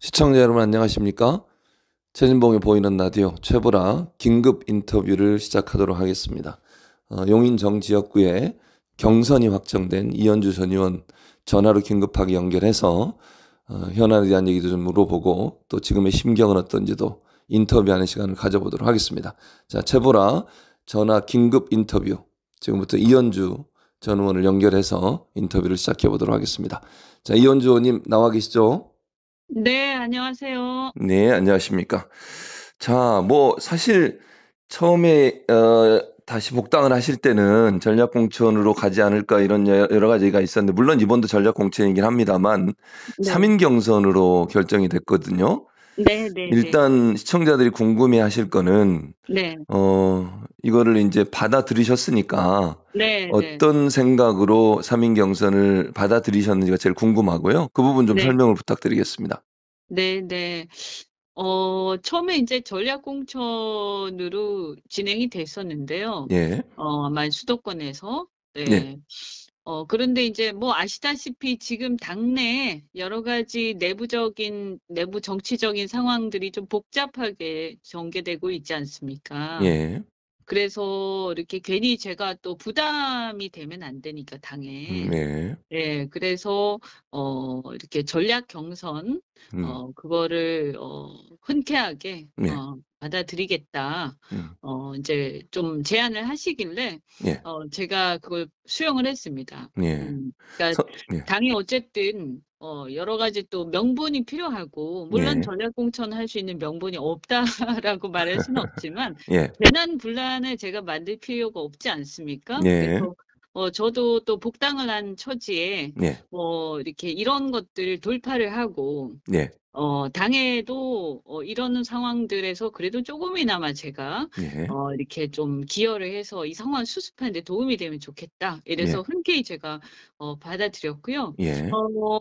시청자 여러분 안녕하십니까? 최진봉의 보이는 라디오 최보라 긴급 인터뷰를 시작하도록 하겠습니다. 용인 정지역구에 경선이 확정된 이현주 전 의원 전화로 긴급하게 연결해서 현안에 대한 얘기도 좀 물어보고 또 지금의 심경은 어떤지도 인터뷰하는 시간을 가져보도록 하겠습니다. 자, 최보라 전화 긴급 인터뷰 지금부터 이현주 전 의원을 연결해서 인터뷰를 시작해 보도록 하겠습니다. 자, 이현주 의원님 나와 계시죠? 네, 안녕하세요. 네, 안녕하십니까. 자, 사실 처음에 다시 복당을 하실 때는 전략공천으로 가지 않을까 이런 여러 가지가 있었는데 물론 이번도 전략공천이긴 합니다만 네. 3인 경선으로 결정이 됐거든요. 네네네. 일단 시청자들이 궁금해하실 거는 네. 이거를 이제 받아들이셨으니까 네네. 어떤 생각으로 3인 경선을 받아들이셨는지가 제일 궁금하고요. 그 부분 좀 네. 설명을 부탁드리겠습니다. 네네. 처음에 인제 전략공천으로 진행이 됐었는데요. 예, 아마 수도권에서. 네, 네. 그런데 인제 뭐 아시다시피 지금 당내에 여러 가지 내부 정치적인 상황들이 좀 복잡하게 전개되고 있지 않습니까? 예. 그래서 이렇게 괜히 제가 또 부담이 되면 안 되니까 당에. 네. 네. 그래서 이렇게 전략 경선 음. 그거를 흔쾌하게 네. 받아들이겠다. 음. 인제 좀 제안을 하시길래 예. 제가 그걸 수용을 했습니다. 예. 그러니까 예. 당이 어쨌든 여러 가지 또 명분이 필요하고 물론 예. 전략 공천할 수 있는 명분이 없다라고 말할 수는 없지만 예. 재난분란을 제가 만들 필요가 없지 않습니까? 예. 그래서 저도 또 복당을 한 처지에 예. 이렇게 이런 것들을 돌파를 하고 예. 당에도 이러는 상황들에서 그래도 쪼금이나마 제가 예. 이렇게 좀 기여를 해서 '이 상황을 수습하는 데 도움이 되면 좋겠다.' 이래서 예. 흔쾌히 제가 받아들였고요. 예.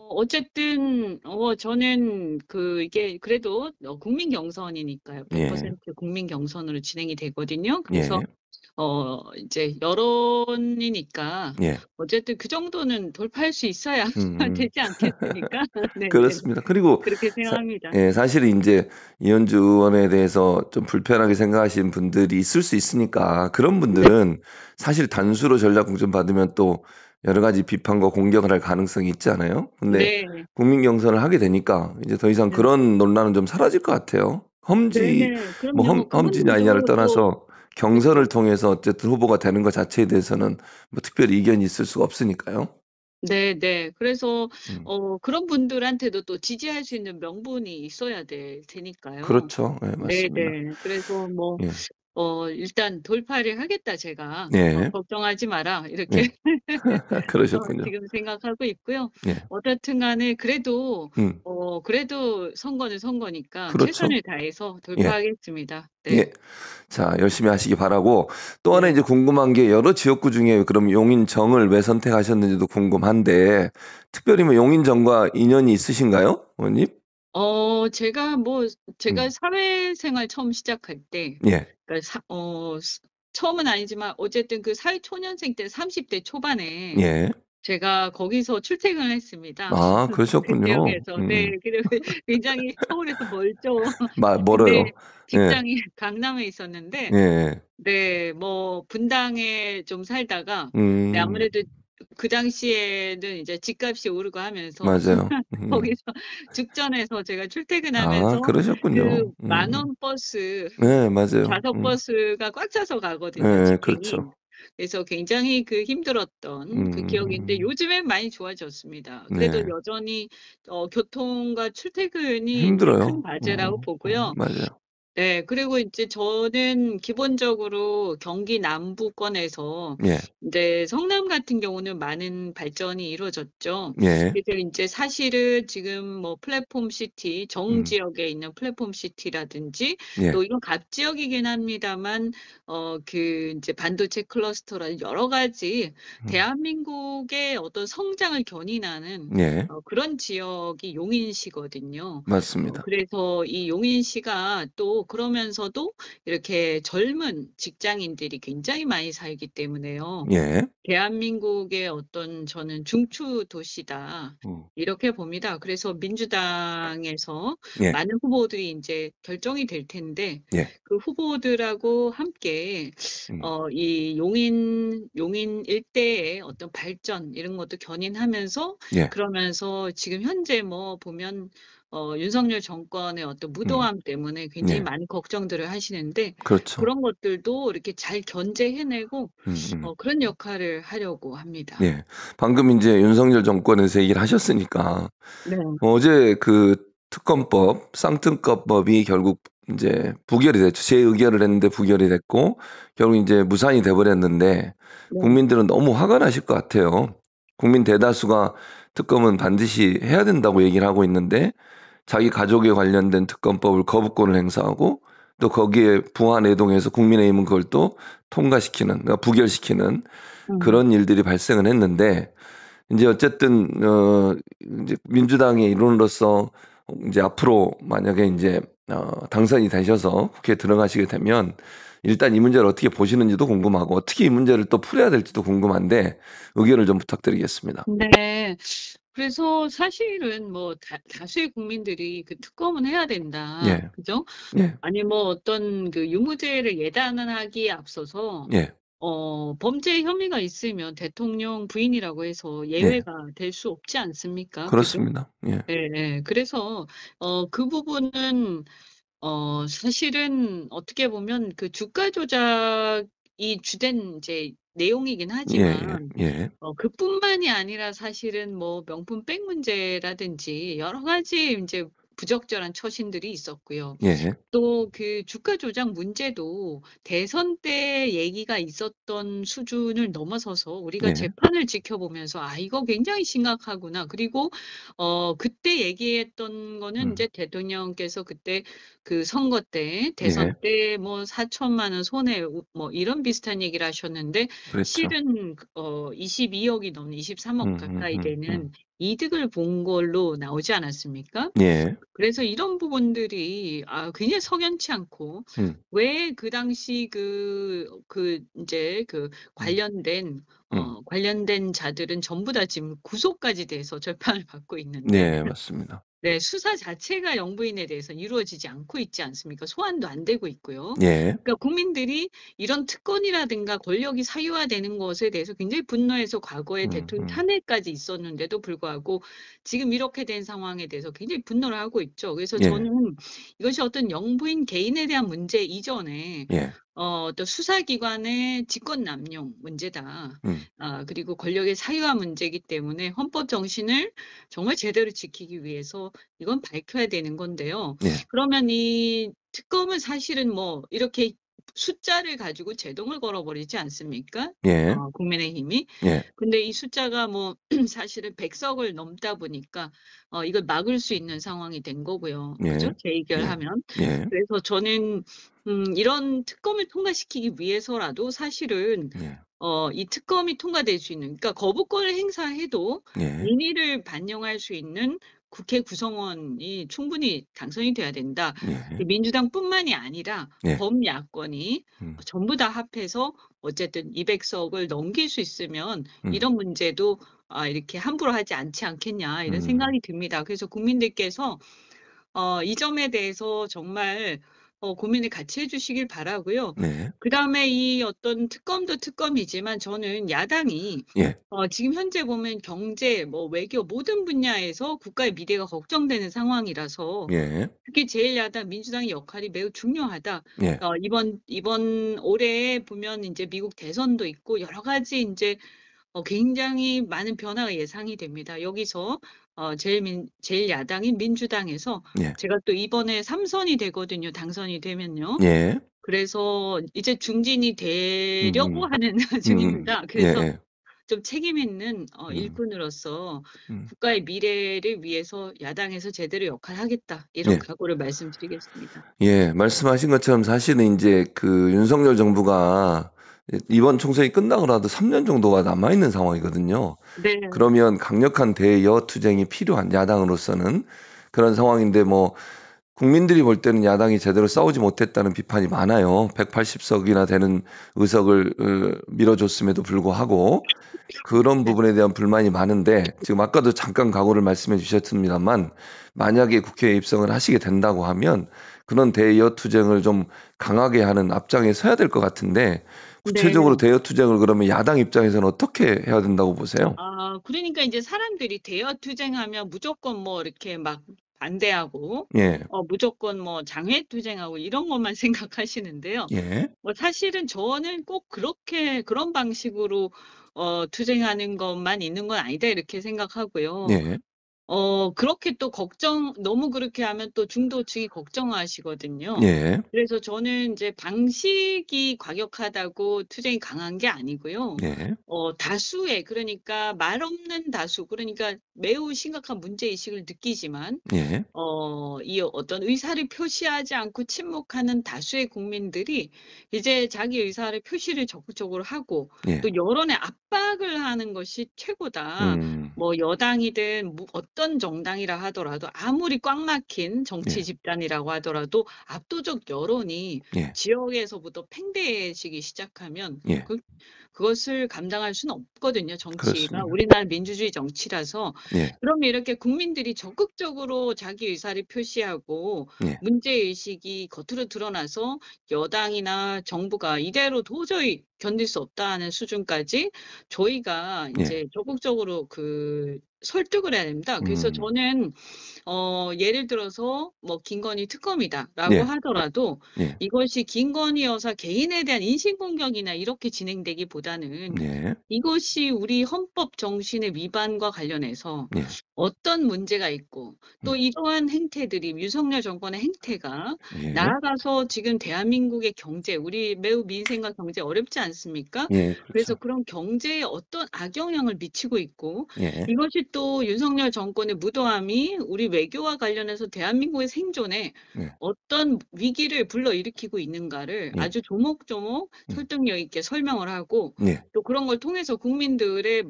어쨌든 저는 이게 그래도 국민 경선이니까요. 예. 100% 국민 경선으로 진행이 되거든요. 그래서 예. 이제 여론이니까 예. 어쨌든 그 정도는 돌파할 수 있어야 음음. 되지 않겠습니까? 네네. 그렇습니다. 그리고 그렇게 사 생각합니다. 사실 인제 이현주 의원에 대해서 좀 불편하게 생각하시는 분들이 있을 수 있으니까 그런 네. 분들은 사실 단수로 전략 공천 받으면 또 여러 가지 비판과 공격을 할 가능성이 있잖아요. 근데 네. 국민 경선을 하게 되니까 이제 더 이상 네. 그런 논란은 좀 사라질 것 같아요. 네네. 그럼요. 험지냐 아니냐를 그분도 또 떠나서 그쵸. 경선을 통해서 어쨌든 후보가 되는 것 자체에 대해서는 특별히 이견이 있을 수가 없으니까요. 네네. 그래서 음. 그런 분들한테도 또 지지할 수 있는 명분이 있어야 될 테니까요. 그렇죠. 예, 맞습니다. 네네. 그래서 뭐 예. 일단 "돌파를 하겠다 제가. 예. 걱정하지 마라." 이렇게 예. 그러셨군요. 지금 생각하고 있고요. 예. 어떻든 간에 그래도 음. 선거는 선거니까 그렇죠. 최선을 다해서 예. 돌파하겠습니다. 네. 예. 자, 열심히 하시기 바라고 또 하나 네. 이제 궁금한 게 여러 지역구 중에 그럼 용인정을 왜 선택하셨는지도 궁금한데 특별히 용인정과 인연이 있으신가요? 어머님? 제가 음. 사회생활 처음 시작할 때 예. 그러니까 처음은 아니지만 어쨌든 그 사회초년생 때 30대 초반에 예. 제가 거기서 출퇴근을 했습니다. 아, 그 그러셨군요. 지역에서. 네. 그리고 굉장히 서울에서 멀죠. 근데 멀어요. 예. 직장이 강남에 있었는데 예. 네 뭐 분당에 좀 살다가 네 음. 아무래도 그 당시에는 이제 집값이 오르고 하면서 맞아요. 거기서 죽전해서 제가 아, 출퇴근하면서 그 그러셨군요. 만 원 버스 네, 맞아요. 좌석 버스가 꽉 차서 가거든요, 예, 직행이. 그렇죠. 그래서 굉장히 힘들었던 그 기억인데 음. 요즘엔 많이 좋아졌습니다. 그래도 네. 여전히 교통과 출퇴근이 제일 큰 힘들어요. 과제라고 보고요. 맞아요. 네. 그리고 인제 저는 기본적으로 경기 남부권에서 예. 인제 성남 같은 경우는 많은 발전이 이루어졌죠. 예. 그래서 인제 사실은 지금 뭐 플랫폼 시티 정 음. 지역에 있는 플랫폼 시티라든지 예. 또 이건 갑 지역이긴 합니다만 인제 반도체 클러스터라든지 여러 가지 음. 대한민국의 어떤 성장을 견인하는 예. 그런 지역이 용인시거든요. 맞습니다. 그래서 이 용인시가 또 그러면서도 이렇게 젊은 직장인들이 굉장히 많이 살기 때문에요. 예. 대한민국의 어떤 저는 중추 도시다. 음. 이렇게 봅니다. 그래서 민주당에서 예. 많은 후보들이 인제 결정이 될 텐데 예. 그 후보들하고 함께 음. 이 용인 일대의 어떤 발전 이런 것도 견인하면서 예. 그러면서 지금 현재 뭐 보면 윤석열 정권의 어떤 음. 무도함 때문에 굉장히 예. 많은 걱정들을 하시는데 그렇죠. 그런 것들도 이렇게 잘 견제해내고 음음. 그런 역할을 하려고 합니다. 예. 방금 인제 윤석열 정권에서 얘기를 하셨으니까 네. 어제 그 특검법 쌍특검법이 결국 인제 부결이 됐죠. 재의결을 했는데 부결이 됐고 결국 인제 무산이 돼 버렸는데 네. 국민들은 너무 화가 나실 것 같아요. 국민 대다수가 특검은 반드시 해야 된다고 얘기를 하고 있는데 자기 가족에 관련된 특검법을 거부권을 행사하고 또 거기에 부안해동해서 국민의힘은 그걸 또 통과시키는 그러니까 부결시키는 음. 그런 일들이 발생을 했는데 인제 어쨌든 인제 민주당의 일원으로서 인제 앞으로 만약에 인제 당선이 되셔서 국회에 들어가시게 되면 일단 이 문제를 어떻게 보시는지도 궁금하고 어떻게 이 문제를 또 풀어야 될지도 궁금한데 의견을 좀 부탁드리겠습니다. 네. 그래서 사실은 뭐 다수의 국민들이 그 '특검은 해야 된다.' 예. 그죠? 예. 아니 뭐 어떤 그 유무죄를 예단하기에 앞서서 예. 범죄 혐의가 있으면 대통령 부인이라고 해서 예. 예외가 될 수 없지 않습니까? 그죠? 그렇습니다. 예. 예예. 그래서 그 부분은 사실은 어떻게 보면 그 주가 조작이 주된 인제 내용이긴 예예. 하지만 예. 그뿐만이 아니라 사실은 뭐 명품백 문제라든지 여러 가지 인제 부적절한 처신들이 있었고요. 예. 또 그 주가 조작 문제도 대선 때 얘기가 있었던 수준을 넘어서서 우리가 예. 재판을 지켜보면서 '아 이거 굉장히 심각하구나.' 그리고 그때 얘기했던 거는 음. 인제 대통령께서 그때 그 선거 때 대선 예. 때 뭐 4천만 원 손해우 뭐 이런 비슷한 얘기를 하셨는데 그랬죠. 실은 22 억이 넘는 23억 가까이 되는 이득을 본 걸로 나오지 않았습니까? 예. 그래서 이런 부분들이 굉장히 석연치 않고 음. 왜 그 당시 인제 그 음. 음. 관련된 자들은 전부 다 지금 구속까지 돼서 재판을 받고 있는데 네 맞습니다. 네. 수사 자체가 영부인에 대해서 이루어지지 않고 있지 않습니까? 소환도 안 되고 있고요. 예. 그러니까 국민들이 이런 특권이라든가 권력이 사유화되는 것에 대해서 굉장히 분노해서 과거에 대통령 음. 탄핵까지 있었는데도 불구하고 지금 이렇게 된 상황에 대해서 굉장히 분노를 하고 있죠. 그래서 예. 저는 이것이 어떤 영부인 개인에 대한 문제 이전에 예. 어떤 수사기관의 직권남용 문제다. 음. 그리고 권력의 사유화 문제이기 때문에 헌법 정신을 정말 제대로 지키기 위해서 이건 밝혀야 되는 건데요. 예. 그러면 이 특검은 사실은 뭐 이렇게 숫자를 가지고 제동을 걸어 버리지 않습니까? 예. 국민의힘이. 예. 근데 이 숫자가 뭐 사실은 100 석을 넘다 보니까 이걸 막을 수 있는 상황이 된 거고요. 그죠? 예. 예. 재의결하면. 예. 그래서 저는 이런 특검을 통과시키기 위해서라도 사실은 예. 이 특검이 통과될 수 있는 그러니까 거부권을 행사해도 예. 민의를 반영할 수 있는 국회 구성원이 충분히 당선이 돼야 된다. 그 예. 민주당뿐만이 아니라 예. 범야권이 음. 전부 다 합해서 어쨌든 200 석을 넘길 수 있으면 음. 이런 문제도 이렇게 함부로 하지 않지 않겠냐 이런 음. 생각이 듭니다. 그래서 국민들께서 이 점에 대해서 정말 고민을 같이 해 주시길 바라고요. 네. 그다음에 이 어떤 특검도 특검이지만 저는 야당이 예. 지금 현재 보면 경제, 뭐 외교 모든 분야에서 국가의 미래가 걱정되는 상황이라서 예. 특히 제1야당 민주당의 역할이 매우 중요하다. 예. 이번 올해 보면 인제 미국 대선도 있고 여러 가지 인제 굉장히 많은 변화가 예상이 됩니다. 여기서 제1야당인 민주당에서 예. 제가 또 이번에 3 선이 되거든요, 당선이 되면요. 예. 그래서 이제 중진이 되려고 음음. 하는 중입니다. 그래서 예예. 좀 책임 있는 음. 일꾼으로서 음. '국가의 미래를 위해서 야당에서 제대로 역할하겠다.' 이런 예. 각오를 말씀드리겠습니다. 예. 말씀하신 것처럼 사실은 인제 그 윤석열 정부가 이번 총선이 끝나고 나도 3년 정도가 남아 있는 상황이거든요. 네. 그러면 강력한 대여 투쟁이 필요한 야당으로서는 그런 상황인데 뭐 국민들이 볼 때는 야당이 제대로 싸우지 못했다는 비판이 많아요. 180석이나 되는 의석을 밀어줬음에도 불구하고 그런 네. 부분에 대한 불만이 많은데 지금 아까도 잠깐 각오를 말씀해 주셨습니다만 만약에 국회에 입성을 하시게 된다고 하면 그런 대여 투쟁을 좀 강하게 하는 앞장에 서야 될 것 같은데 구체적으로 네. 대여 투쟁을 그러면 야당 입장에서는 어떻게 해야 된다고 보세요? 그러니까 이제 사람들이 대여 투쟁하면 무조건 뭐 이렇게 막 반대하고, 예, 무조건 뭐 장외 투쟁하고 이런 것만 생각하시는데요. 예, 뭐 사실은 저는 꼭 그렇게 그런 방식으로 투쟁하는 것만 있는 건 아니다 이렇게 생각하고요. 예, 그렇게 또 너무 그렇게 하면 또 중도층이 걱정하시거든요. 예, 그래서 저는 이제 방식이 과격하다고 투쟁이 강한 게 아니고요. 예, 다수의, 그러니까 말 없는 다수, 그러니까 매우 심각한 문제의식을 느끼지만, 예, 이 어떤 의사를 표시하지 않고 침묵하는 다수의 국민들이 이제 자기 의사를 표시를 적극적으로 하고 예, 또 여론에 압박을 하는 것이 최고다. 음, 뭐 여당이든 어떤 정당이라 하더라도 아무리 꽉 막힌 정치 예, 집단이라고 하더라도 압도적 여론이 예, 지역에서부터 팽배해지기 시작하면 예, 그것을 감당할 수는 없거든요, 정치가. 그렇습니다. 우리나라 민주주의 정치라서. 예, 그러면 이렇게 국민들이 적극적으로 자기 의사를 표시하고 예, 문제의식이 겉으로 드러나서 여당이나 정부가 이대로 도저히 견딜 수 없다는 수준까지 저희가 예, 이제 적극적으로 설득을 해야 됩니다. 그래서 음, 저는 예를 들어서 뭐 김건희 특검이다라고 예, 하더라도 예, 이것이 김건희 여사 개인에 대한 인신공격이나 이렇게 진행되기보다는 예, 이것이 우리 헌법 정신의 위반과 관련해서 예, 어떤 문제가 있고 또 음, 이러한 행태들이 윤석열 정권의 행태가 예, 나아가서 지금 대한민국의 경제, 우리 매우 민생과 경제 어렵지 않습니까? 예, 그래서 그렇죠. 그런 경제에 어떤 악영향을 미치고 있고 예, 이것이 또 윤석열 정권의 무도함이 우리 외교와 관련해서 대한민국의 생존에 예, 어떤 위기를 불러일으키고 있는가를 예, 아주 조목조목 음, 설득력 있게 설명을 하고 예, 또 그런 걸 통해서 국민들의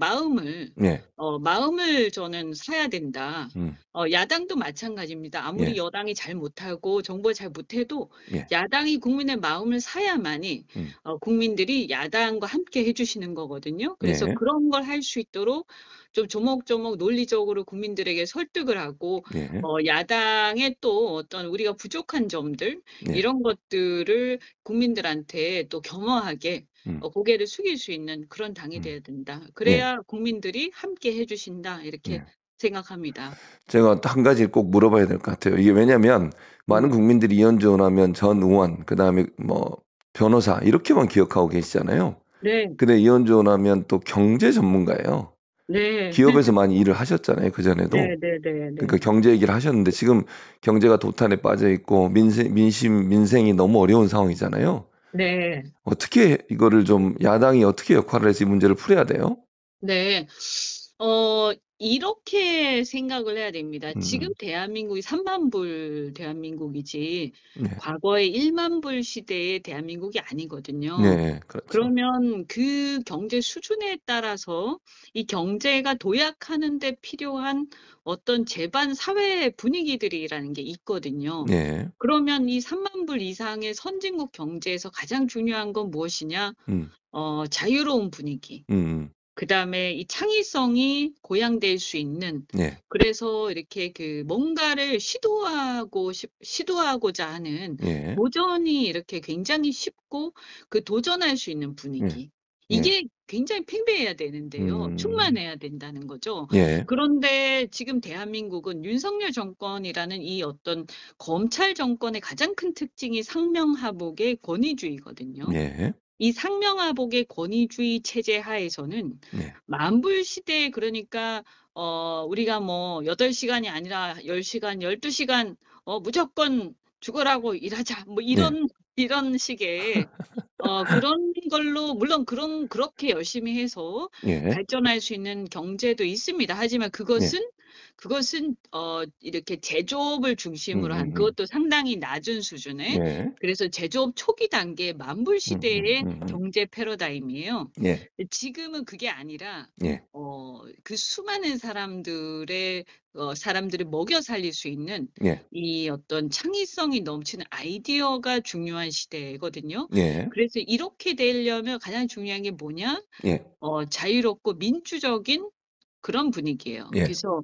예, 마음을 저는 사야 된다. 음, 야당도 마찬가지입니다. 아무리 예, 여당이 잘 못하고 정부가 잘 못해도 예, 야당이 국민의 마음을 사야만이 음, 국민들이 야당과 함께 해주시는 거거든요. 그래서 예, 그런 걸 할 수 있도록 좀 조목조목 논리적으로 국민들에게 설득을 하고 예, 야당의 또 어떤 우리가 부족한 점들 예, 이런 것들을 국민들한테 또 겸허하게 음, 고개를 숙일 수 있는 그런 당이 음, 돼야 된다. 예, 그래야 국민들이 함께 해주신다. 이렇게 예. 생각합니다. 제가 한 가지 꼭 물어봐야 될 것 같아요. 이게 왜냐면 많은 음. 국민들이 이현주 하면 전 의원, 그다음에 뭐 변호사 이렇게만 기억하고 계시잖아요. 네, 근데 이현주 하면 또 경제 전문가예요. 네, 기업에서 많이 일을 하셨잖아요. 네, 그전에도. 네, 네, 그러니까 네. 경제 얘기를 하셨는데 지금 경제가 도탄에 빠져 있고 민생이 너무 어려운 상황이잖아요. 네. 어떻게 이거를 좀 야당이 어떻게 역할을 해서 이 문제를 풀어야 돼요? 네. 이렇게 생각을 해야 됩니다. 지금 음, 대한민국이 3만 불 대한민국이지 네, 과거의 1만 불 시대의 대한민국이 아니거든요. 네, 그렇죠. 그러면 그 경제 수준에 따라서 이 경제가 도약하는 데 필요한 어떤 제반 사회 분위기들이라는 게 있거든요. 네, 그러면 이 3만 불 이상의 선진국 경제에서 가장 중요한 건 무엇이냐? 음, 자유로운 분위기. 음, 그다음에 이 창의성이 고양될 수 있는, 네, 그래서 이렇게 뭔가를 시도하고자 하는 예, 도전이 이렇게 굉장히 쉽고 도전할 수 있는 예, 분위기. 예, 이게 굉장히 팽배해야 되는데요. 음, 충만해야 된다는 거죠. 예, 그런데 지금 대한민국은 윤석열 정권이라는 이 어떤 검찰 정권의 가장 큰 특징이 상명하복의 권위주의거든요. 예, 이 상명하복의 권위주의 체제 하에서는 예, 만불 시대에, 그러니까 우리가 뭐 8시간이 아니라 10시간, 12시간 무조건 죽어라고 일하자. 뭐 예, 이런 식의 그런 걸로, 물론 그렇게 열심히 해서 예, 발전할 수 있는 경제도 있습니다. 하지만 예, 그것은 그것은 이렇게 제조업을 중심으로 한 그것도 상당히 낮은 수준의 예. 그래서 제조업 초기 단계 만불 시대의 음. 경제 패러다임이에요. 예. 근데 지금은 그게 아니라 예. 그 수많은 사람들을 먹여 살릴 수 있는 예. 이 어떤 창의성이 넘치는 아이디어가 중요한 시대거든요. 예. 그래서 이렇게 되려면 가장 중요한 게 뭐냐? 예. 자유롭고 민주적인 그런 분위기예요. 예. 그래서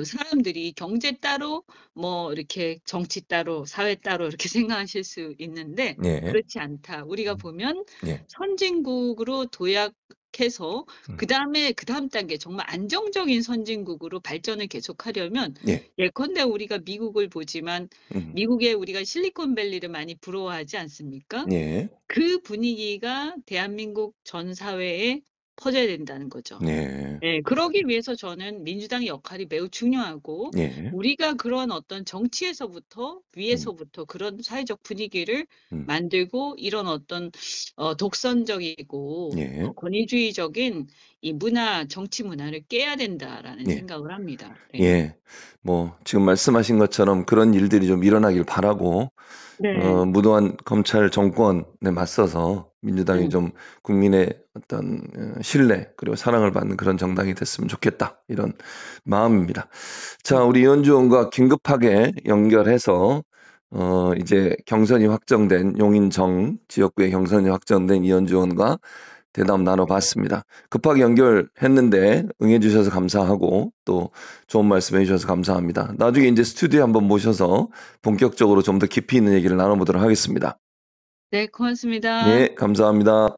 사람들이 경제 따로 뭐 이렇게 정치 따로 사회 따로 이렇게 생각하실 수 있는데 예. 그렇지 않다. 우리가 보면 예. 선진국으로 도약해서 그다음 단계 정말 안정적인 선진국으로 발전을 계속하려면 예. 예컨대 우리가 미국을 보지만 미국에 우리가 실리콘밸리를 많이 부러워하지 않습니까? 예. 그 분위기가 대한민국 전 사회에 퍼져야 된다는 거죠. 예. 예. 그러기 위해서 저는 민주당의 역할이 매우 중요하고 예. 우리가 그런 어떤 정치에서부터 위에서부터 그런 사회적 분위기를 만들고 이런 어떤 독선적이고 예. 권위주의적인 이 정치 문화를 깨야 된다라는 예. 생각을 합니다. 네. 예. 뭐 지금 말씀하신 것처럼 그런 일들이 좀 일어나길 바라고 네. 무도한 검찰 정권에 맞서서 민주당이 좀 국민의 어떤 신뢰 그리고 사랑을 받는 그런 정당이 됐으면 좋겠다 이런 마음입니다. 자, 우리 이현주 의원과 긴급하게 연결해서 이제 경선이 확정된 용인정 지역구의 경선이 확정된 이현주 의원과 대담 나눠봤습니다. 급하게 연결했는데 응해주셔서 감사하고 또 좋은 말씀 해주셔서 감사합니다. 나중에 이제 스튜디오에 한번 모셔서 본격적으로 좀 더 깊이 있는 얘기를 나눠보도록 하겠습니다. 네, 고맙습니다. 예, 감사합니다.